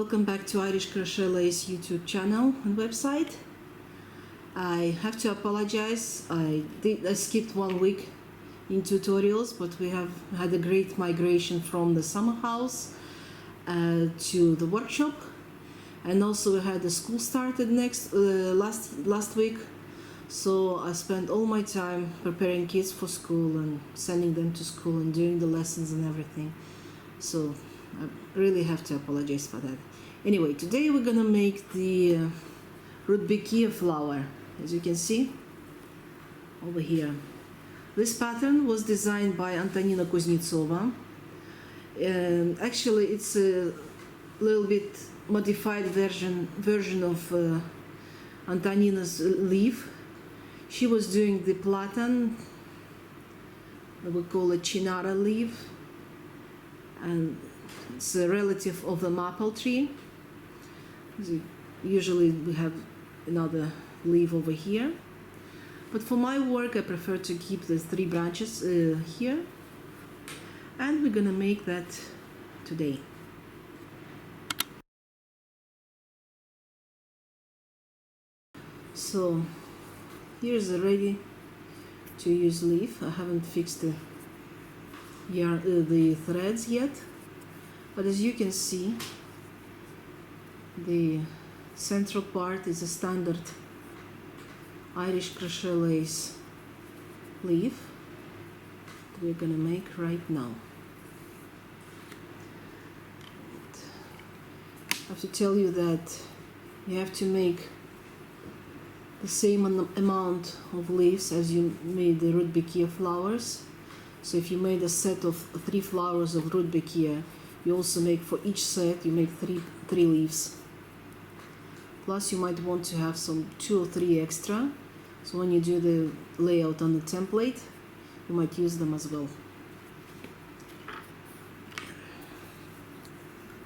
welcome back to Irish Crochet Lace YouTube channel and website. I have to apologize, I skipped 1 week in tutorials, but we have had a great migration from the summer house to the workshop, and also we had the school started last week, so I spent all my time preparing kids for school and sending them to school and doing the lessons and everything. So I really have to apologize for that. Anyway, today we're gonna make the rudbeckia flower, as you can see over here. This pattern was designed by Antonina Kuznetsova, and actually it's a little bit modified version of Antonina's leaf. She was doing the platan, we call it chinara leaf, and it's a relative of the maple tree. Usually we have another leaf over here, but for my work I prefer to keep the 3 branches here, and we're gonna make that today. So here's a ready to use leaf. I haven't fixed the threads yet, but as you can see, the central part is a standard Irish crochet lace leaf that we're gonna make right now. I have to tell you that you have to make the same amount of leaves as you made the rudbeckia flowers. So if you made a set of 3 flowers of rudbeckia, you also make, for each set you make 3 leaves. Plus you might want to have some 2 or 3 extra, so when you do the layout on the template you might use them as well.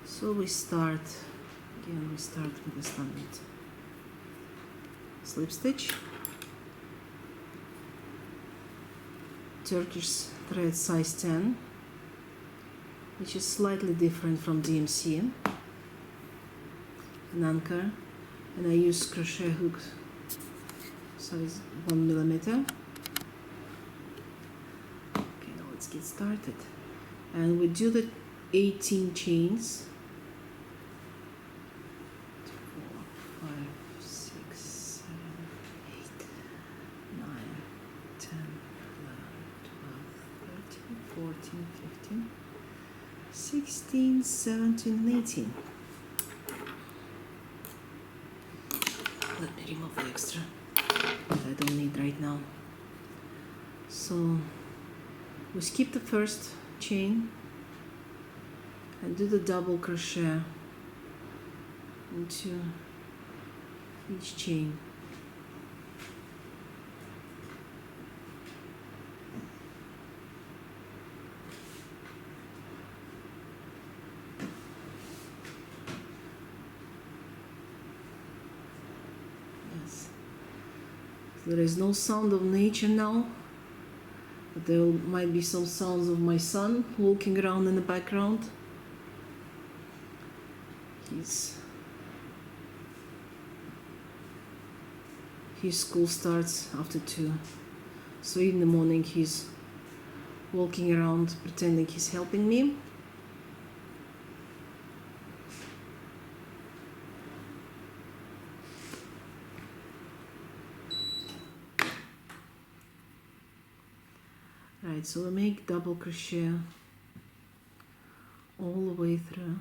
So we start with the standard slip stitch, Turkish thread size 10, which is slightly different from DMC, an anchor, and I use crochet hook size 1 millimeter. Okay, now let's get started, and we do the 18 chains. 4, 5, 6, 7, 8, 9, 10, 11, 12, 13, 14, 15, 16, 17, and 18. Let me remove the extra that I don't need right now. So we skip the first chain and do the double crochet into each chain. There is no sound of nature now, but there might be some sounds of my son walking around in the background. His school starts after 2, so in the morning he's walking around pretending he's helping me. Right, so we make double crochet all the way through.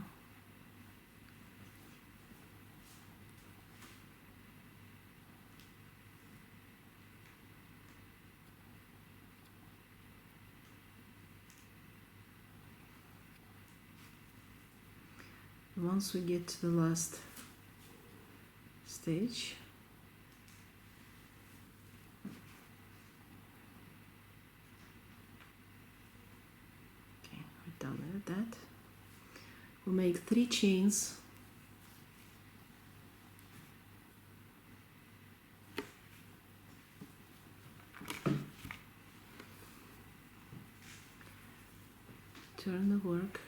Once we get to the last stage, done with that, we'll make 3 chains, turn the work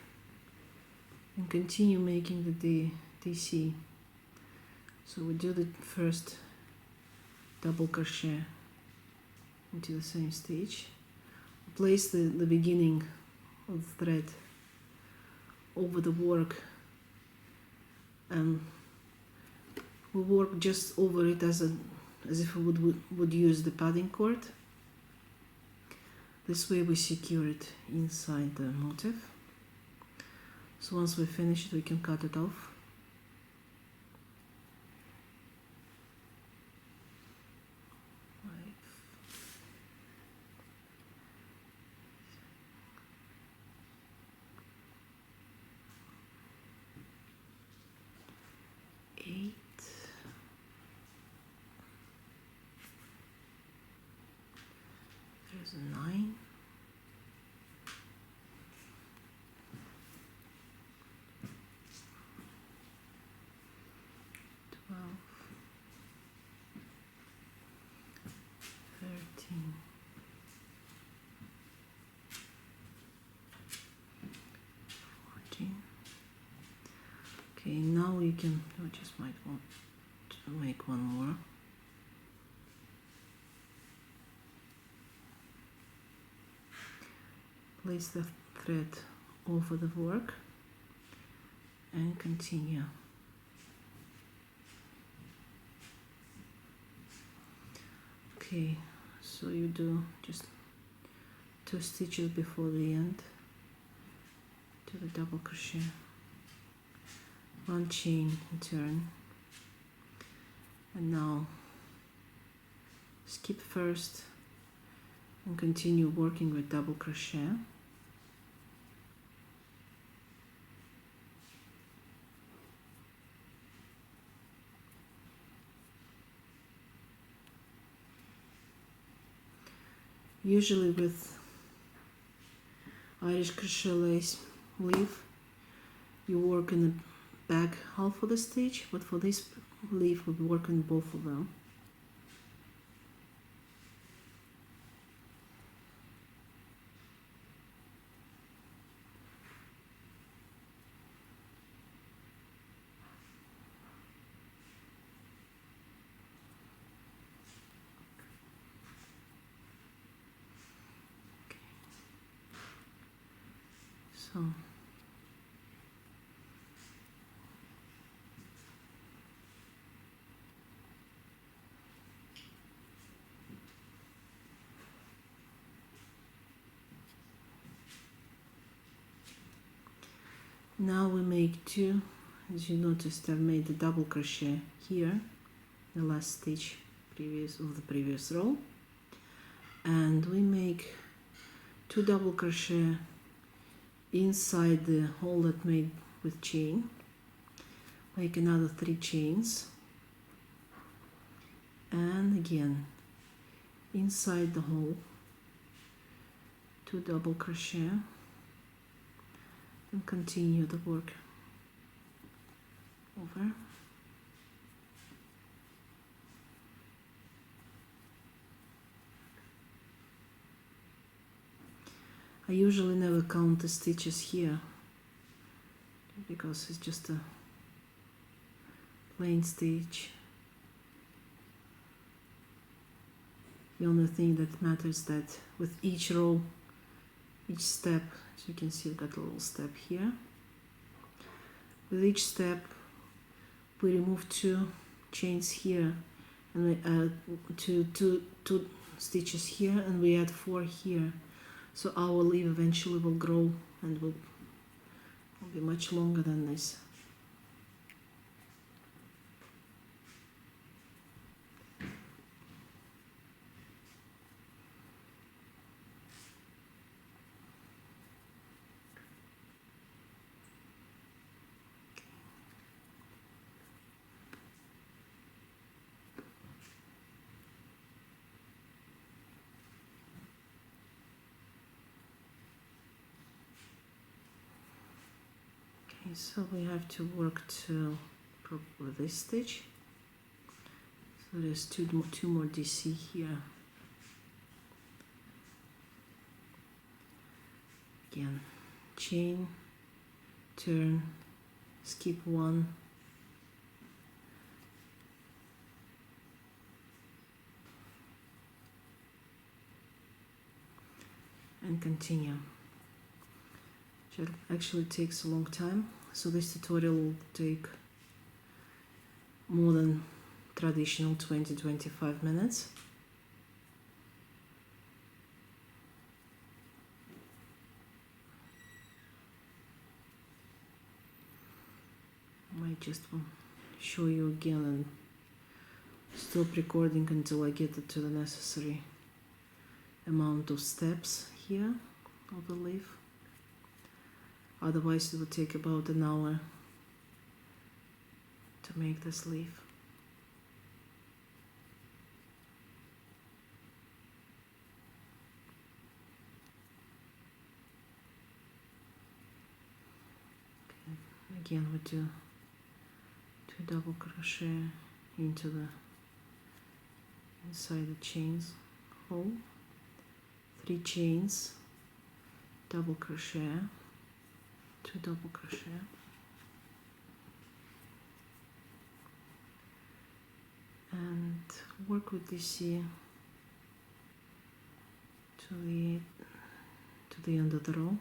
and continue making the DC. So we do the first double crochet into the same stitch, place the beginning of the thread over the work, and we work just over it as if we would use the padding cord. This way we secure it inside the motif. So once we finish it, we can cut it off. There's a 9, 12, 13, 14. Okay, now we can, we just might want to make one more. Place the thread over the work and continue. Okay, so you do just 2 stitches before the end to the double crochet, 1 chain and turn, and now skip first and continue working with double crochet. Usually with Irish crochet lace leaf, you work in the back half of the stitch, but for this leaf we work in both of them. So now we make 2, as you noticed I've made the double crochet here, the last stitch of the previous row, and we make 2 double crochet inside the hole that made with chain. Make another 3 chains, and again inside the hole 2 double crochet, and continue the work over. I usually never count the stitches here because it's just a plain stitch. The only thing that matters is that with each row, each step, as you can see I've got a little step here. With each step we remove 2 chains here, and we add two stitches here, and we add 4 here. So our leaf eventually will grow and will be much longer than this. Okay, so we have to work to probably this stitch. So there's two more DC here. Again, chain, turn, skip 1, and continue. Which actually takes a long time, so this tutorial will take more than traditional 20-25 minutes. I might just show you again and stop recording until I get it to the necessary amount of steps here of the leaf. Otherwise it would take about an hour to make this leaf. Okay. Again we do 2 double crochet into the inside the chains hole, 3 chains, double crochet, 2 double crochet, and work with DC to the end of the row.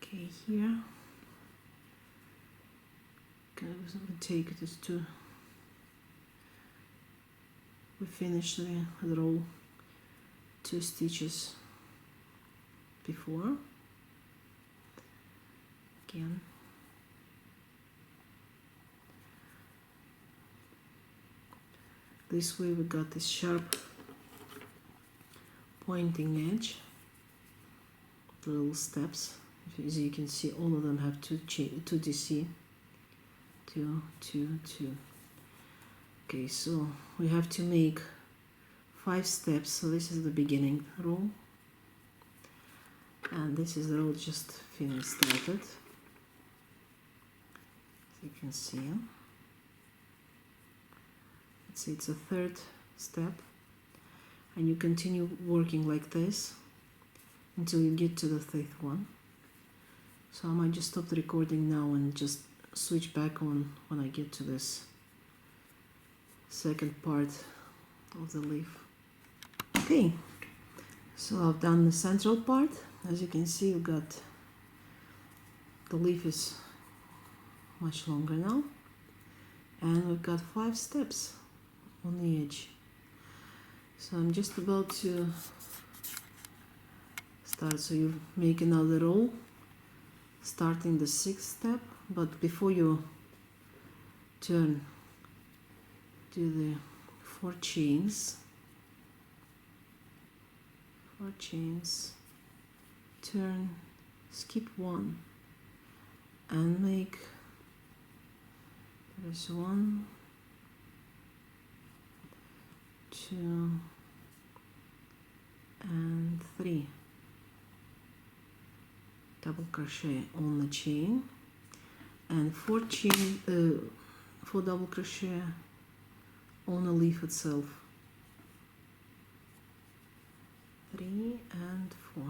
Okay, here we take this to, we finish the row 2 stitches before. Again, this way we got this sharp pointing edge, the little steps. As you can see, all of them have 2 DC, 2, 2, 2. Okay, so we have to make 5 steps. So this is the beginning row, and this is the row just finished started. As you can see, it's a 3rd step, and you continue working like this until you get to the 5th one. So I might just stop the recording now and just switch back on when I get to this 2nd part of the leaf. Okay, so I've done the central part. As you can see, you've got the leaf is much longer now, and we've got 5 steps on the edge. So I'm just about to start. So you make another row starting the 6th step, but before you turn, do the 4 chains, 4 chains, turn, skip 1, and make, there's 1, 2, and 3. Double crochet on the chain, and 4 double crochet on the leaf itself. 3 and 4.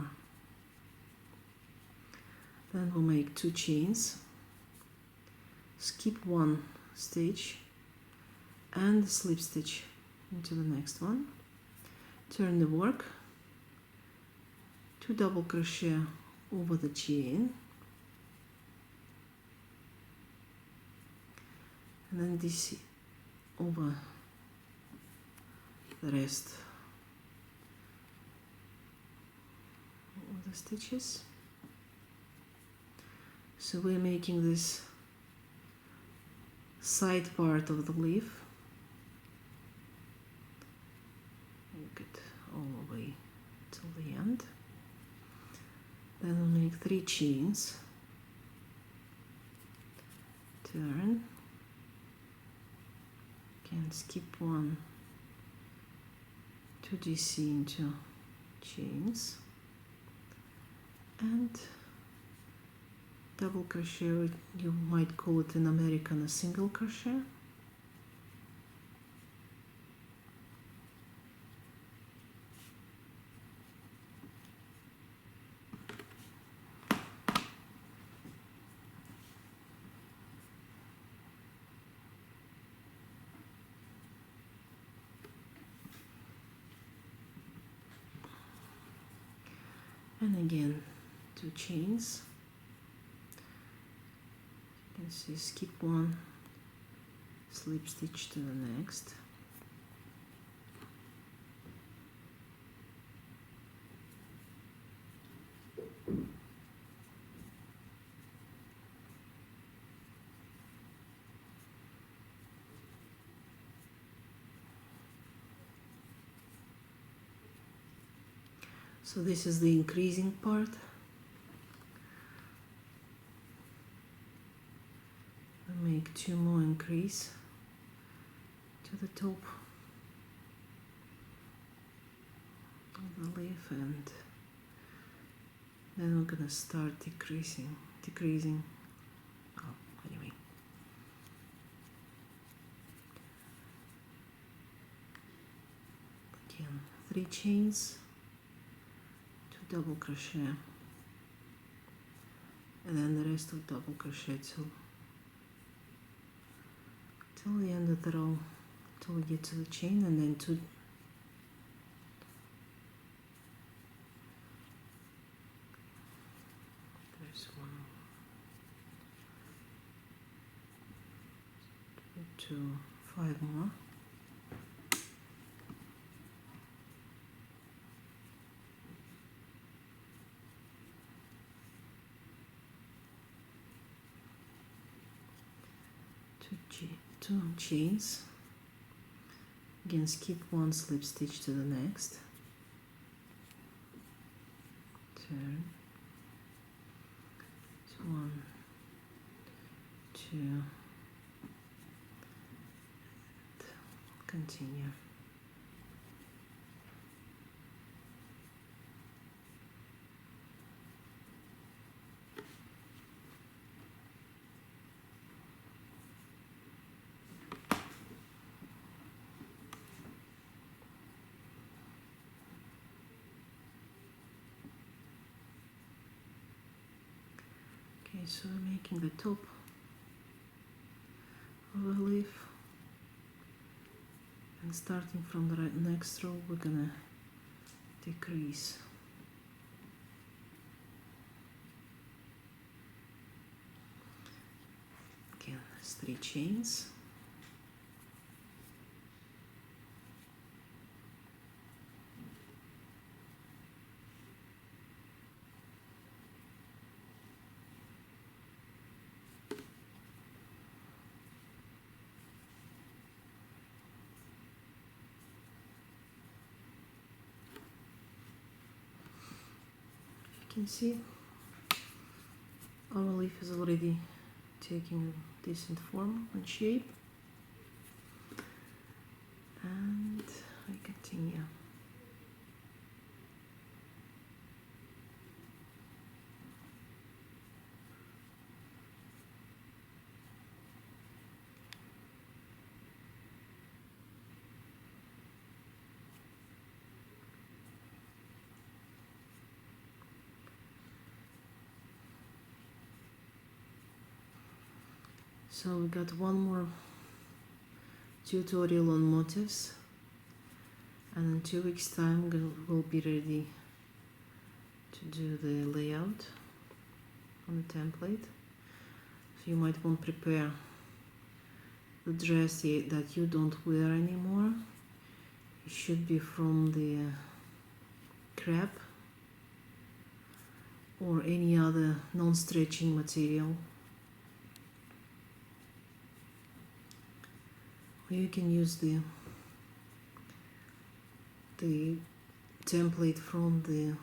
Then we'll make 2 chains, skip 1 stitch, and slip stitch into the next one. Turn the work, 2 double crochet over the chain, and then DC over the rest of the stitches. So we're making this side part of the leaf. Make it all the way till the end. Then we'll make 3 chains, turn, again skip 1, 2 DC into chains, and double crochet, or you might call it in American a single crochet. And again 2 chains. You can see skip one, slip stitch to the next, so this is the increasing part. I make 2 more increase to the top of the leaf, and then we're gonna start decreasing. Oh, anyway. Again, 3 chains, 2 double crochet, and then the rest of double crochet till the end of the row, till we get to the chain, and then 2 there's 1, 2, 5 more. Two chains, again skip 1, slip stitch to the next, turn, 1, 2, continue. Okay, so we're making the top of the leaf, and starting from the next row we're gonna decrease. Again, there's 3 chains. You can see our leaf is already taking a decent form and shape, and I continue. So we got one more tutorial on motifs, and in 2 weeks time we'll be ready to do the layout on the template. So you might want to prepare the dress that you don't wear anymore. It should be from the crepe or any other non-stretching material. Or you can use the template from the,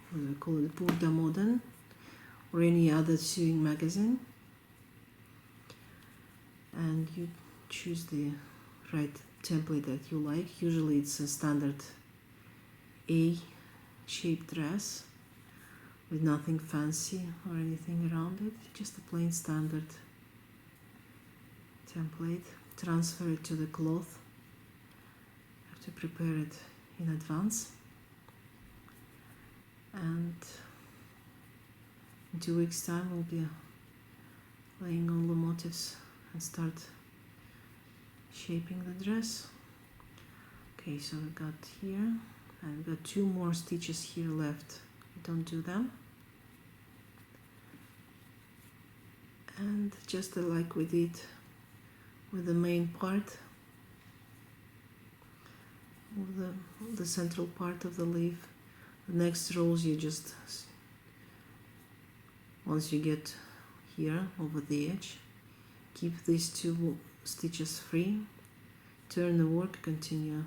what do we call it, Burda Modern, or any other sewing magazine, and you choose the right template that you like. Usually it's a standard A shaped dress with nothing fancy or anything around it, just a plain standard template. Transfer it to the cloth. Have to prepare it in advance, and in 2 weeks time we'll be laying all the motifs and start shaping the dress. Okay, so we got here, and we got 2 more stitches here left. Don't do them. And just like we did with the main part of the central part of the leaf, the next rows you just, once you get here over the edge, keep these 2 stitches free, turn the work, continue.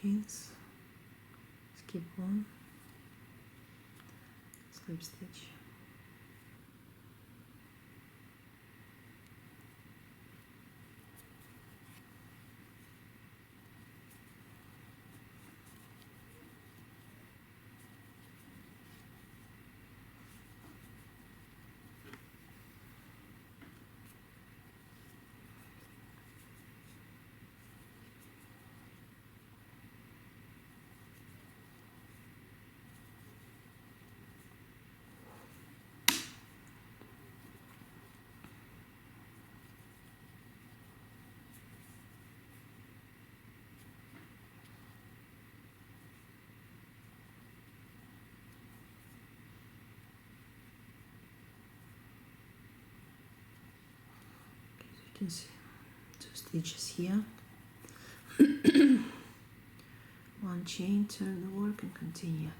Chains, skip 1, slip stitch. You can see 2 stitches here. 1 chain, turn the work and continue.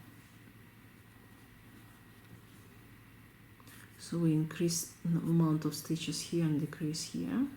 So we increase the amount of stitches here and decrease here.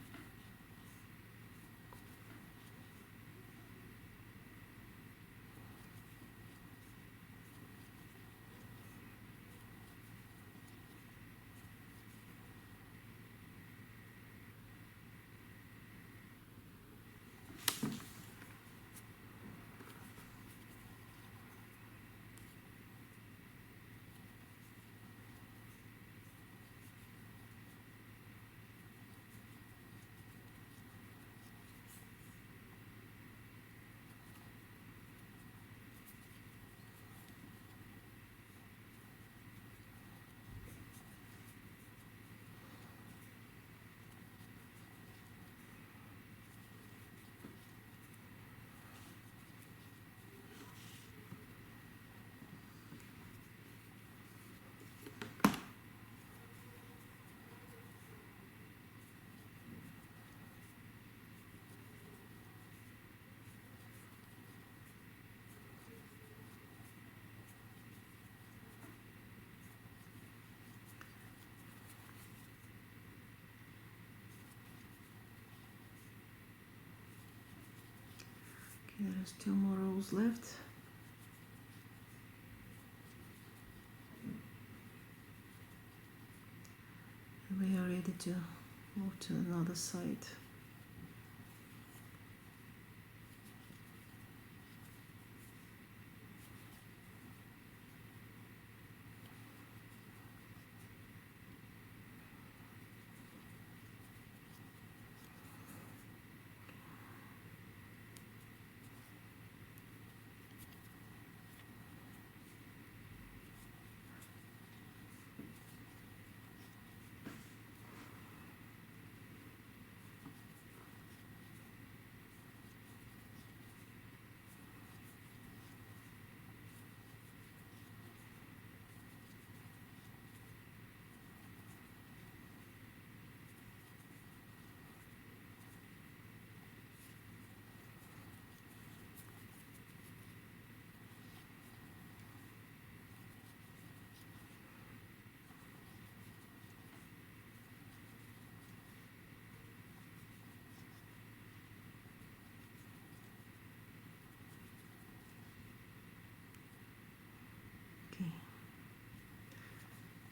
There's 2 more rows left. And we are ready to move to another side.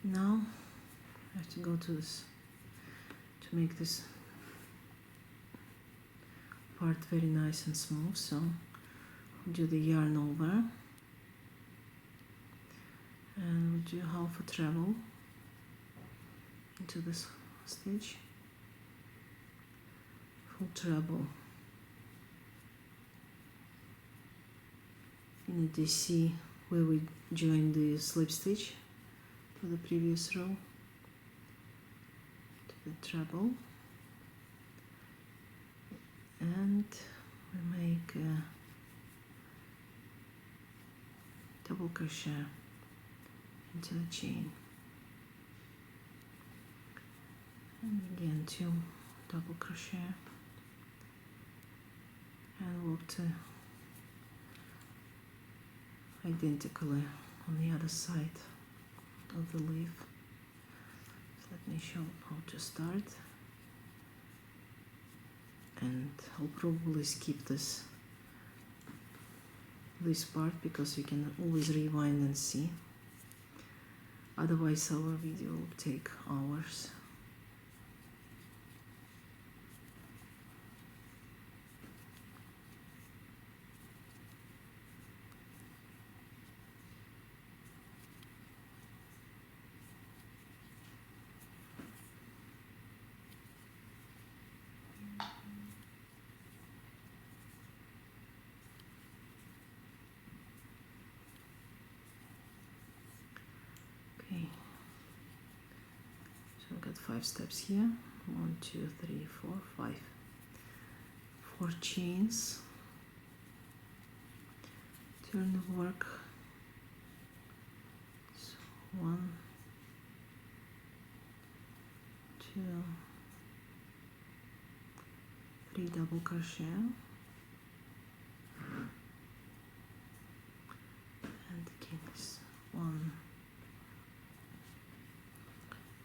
Now I have to go to this to make this part very nice and smooth, so do the yarn over and we'll do half a treble into this stitch, full treble. You need to see where we join the slip stitch for the previous row to the treble, and we make a double crochet into the chain, and again 2 double crochet, and work to identically on the other side of the leaf. So let me show how to start, and I'll probably skip this part because you can always rewind and see, otherwise our video will take hours. Okay, so I've got 5 steps here. 1, 2, 3, 4, 5. 4 chains. Turn the work. So 1, 2, 3 double crochet, and again this 1,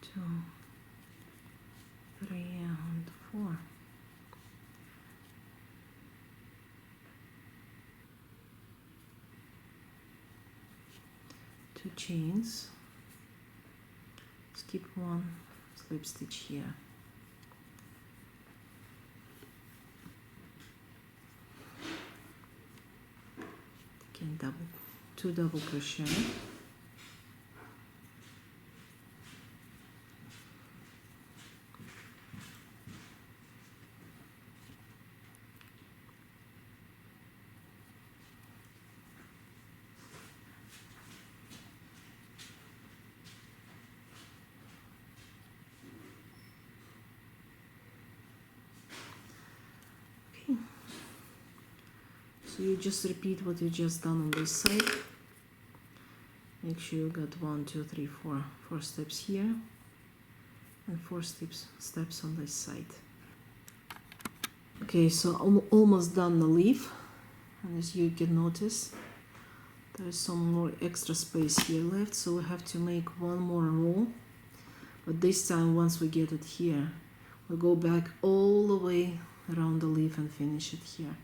2, 3, and 4. Two chains, skip 1 slip stitch here, again 2 double crochet, so you just repeat what you just done on this side. Make sure you got 1, 2, 3, 4 steps here and 4 steps on this side. Okay, so I'm almost done the leaf, and as you can notice there is some more extra space here left, so we have to make one more row, but this time once we get it here we'll go back all the way around the leaf and finish it here.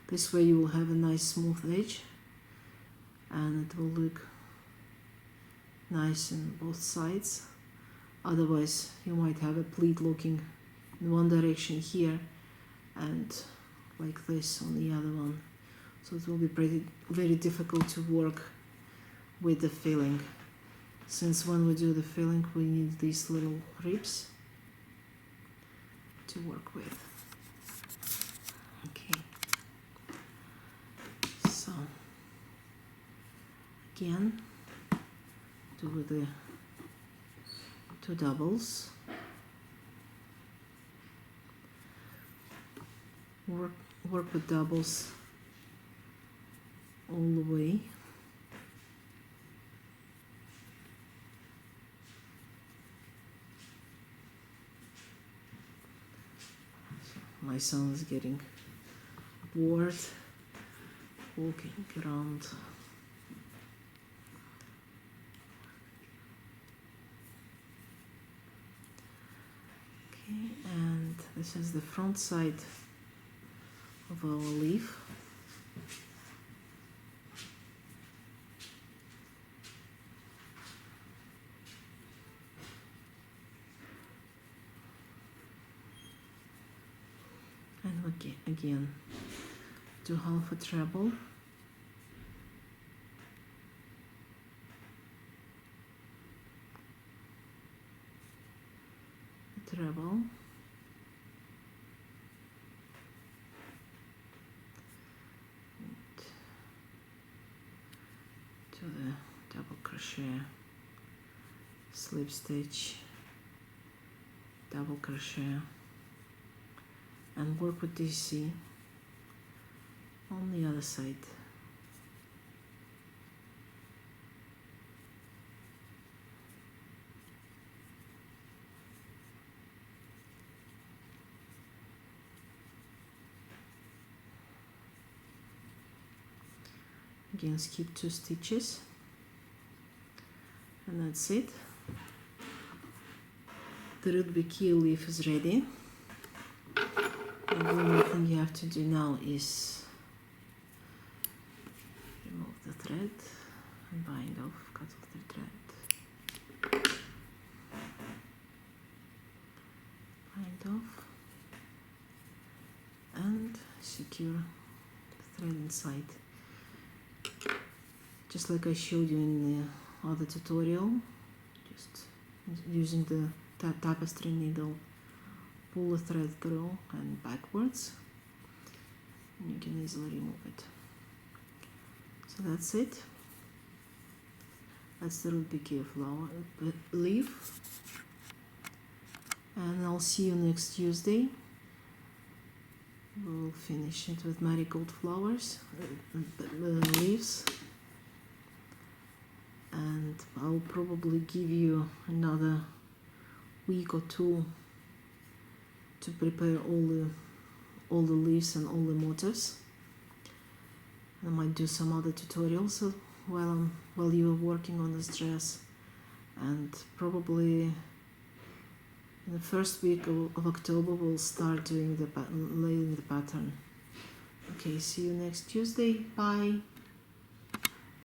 This way you will have a nice smooth edge and it will look nice on both sides. Otherwise you might have a pleat looking in one direction here and like this on the other one. So it will be very difficult to work with the filling, since when we do the filling we need these little ribs to work with. Okay, so again do the 2 doubles, work with doubles all the way. My son is getting bored walking around. Okay, and this is the front side of our leaf. Okay, again, do half a treble, treble, to the double crochet, slip stitch, double crochet, and work with DC on the other side. Again, skip 2 stitches, and that's it. The rudbeckia leaf is ready. And the only thing you have to do now is remove the thread and bind off, cut off the thread, bind off, and secure the thread inside. Just like I showed you in the other tutorial, just using the tapestry needle, pull the thread through and backwards, and you can easily remove it. So that's it. That's the rudbeckia flower leaf, and I'll see you next Tuesday. We'll finish it with marigold flowers, leaves, and I'll probably give you another week or two to prepare all the leaves and all the motifs. I might do some other tutorials while you're working on this dress, and probably in the first week of October we'll start doing laying the pattern. Okay, see you next Tuesday. Bye.